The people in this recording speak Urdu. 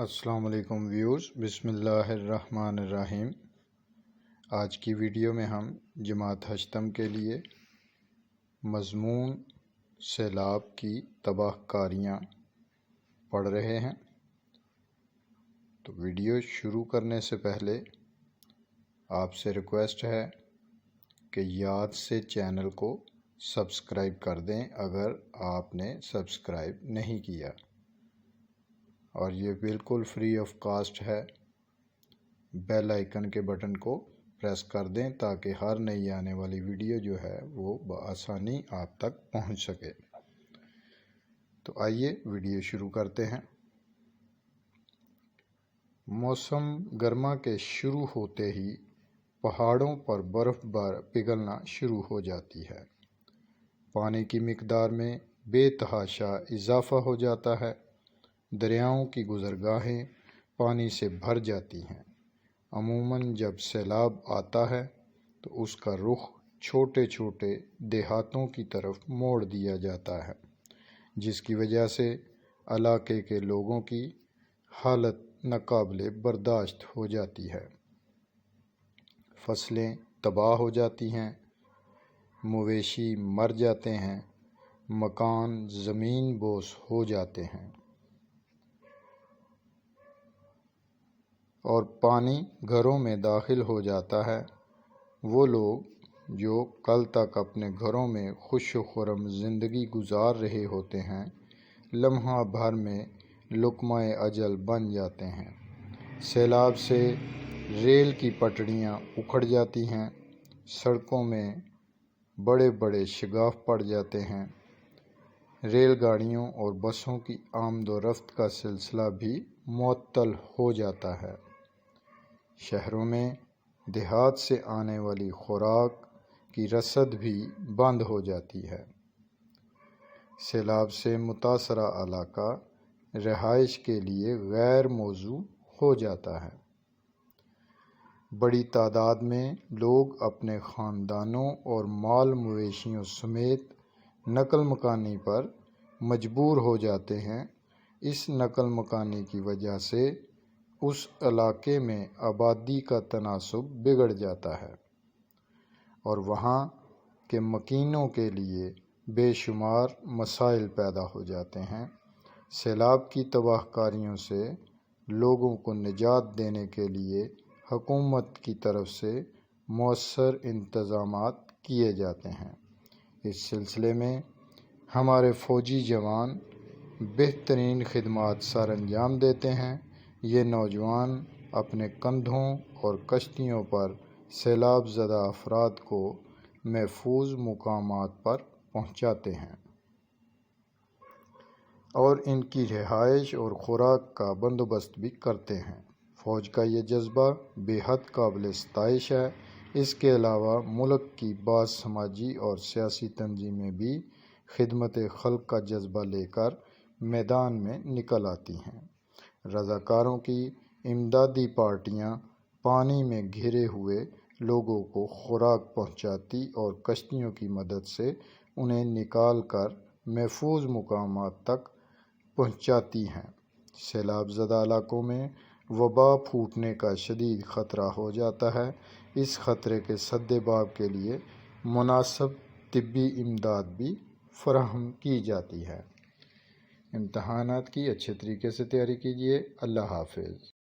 السلام علیکم ویورز، بسم اللہ الرحمن الرحیم۔ آج کی ویڈیو میں ہم جماعت ہشتم کے لیے مضمون سیلاب کی تباہ کاریاں پڑھ رہے ہیں۔ تو ویڈیو شروع کرنے سے پہلے آپ سے ریکویسٹ ہے کہ یاد سے چینل کو سبسکرائب کر دیں اگر آپ نے سبسکرائب نہیں کیا، اور یہ بالکل فری آف کاسٹ ہے۔ بیل آئیکن کے بٹن کو پریس کر دیں تاکہ ہر نئی آنے والی ویڈیو جو ہے وہ بآسانی آپ تک پہنچ سکے۔ تو آئیے ویڈیو شروع کرتے ہیں۔ موسم گرما کے شروع ہوتے ہی پہاڑوں پر برف پگھلنا شروع ہو جاتی ہے۔ پانی کی مقدار میں بے تحاشا اضافہ ہو جاتا ہے۔ دریاؤں کی گزرگاہیں پانی سے بھر جاتی ہیں۔ عموماً جب سیلاب آتا ہے تو اس کا رخ چھوٹے چھوٹے دیہاتوں کی طرف موڑ دیا جاتا ہے، جس کی وجہ سے علاقے کے لوگوں کی حالت ناقابل برداشت ہو جاتی ہے۔ فصلیں تباہ ہو جاتی ہیں، مویشی مر جاتے ہیں، مکان زمین بوس ہو جاتے ہیں، اور پانی گھروں میں داخل ہو جاتا ہے۔ وہ لوگ جو کل تک اپنے گھروں میں خوش و خرم زندگی گزار رہے ہوتے ہیں، لمحہ بھر میں لقمہ اجل بن جاتے ہیں۔ سیلاب سے ریل کی پٹریاں اکھڑ جاتی ہیں، سڑکوں میں بڑے بڑے شگاف پڑ جاتے ہیں، ریل گاڑیوں اور بسوں کی آمد و رفت کا سلسلہ بھی معطل ہو جاتا ہے۔ شہروں میں دیہات سے آنے والی خوراک کی رسد بھی بند ہو جاتی ہے۔ سیلاب سے متاثرہ علاقہ رہائش کے لیے غیر موزوں ہو جاتا ہے۔ بڑی تعداد میں لوگ اپنے خاندانوں اور مال مویشیوں سمیت نقل مکانی پر مجبور ہو جاتے ہیں۔ اس نقل مکانی کی وجہ سے اس علاقے میں آبادی کا تناسب بگڑ جاتا ہے اور وہاں کے مکینوں کے لیے بے شمار مسائل پیدا ہو جاتے ہیں۔ سیلاب کی تباہ کاریوں سے لوگوں کو نجات دینے کے لیے حکومت کی طرف سے مؤثر انتظامات کیے جاتے ہیں۔ اس سلسلے میں ہمارے فوجی جوان بہترین خدمات سر انجام دیتے ہیں۔ یہ نوجوان اپنے کندھوں اور کشتیوں پر سیلاب زدہ افراد کو محفوظ مقامات پر پہنچاتے ہیں اور ان کی رہائش اور خوراک کا بندوبست بھی کرتے ہیں۔ فوج کا یہ جذبہ بے حد قابل ستائش ہے۔ اس کے علاوہ ملک کی بعض سماجی اور سیاسی تنظیمیں بھی خدمت خلق کا جذبہ لے کر میدان میں نکل آتی ہیں۔ رضاکاروں کی امدادی پارٹیاں پانی میں گھرے ہوئے لوگوں کو خوراک پہنچاتی اور کشتیوں کی مدد سے انہیں نکال کر محفوظ مقامات تک پہنچاتی ہیں۔ سیلاب زدہ علاقوں میں وبا پھوٹنے کا شدید خطرہ ہو جاتا ہے۔ اس خطرے کے سد باب کے لیے مناسب طبی امداد بھی فراہم کی جاتی ہے۔ امتحانات کی اچھے طریقے سے تیاری کیجیے۔ اللہ حافظ۔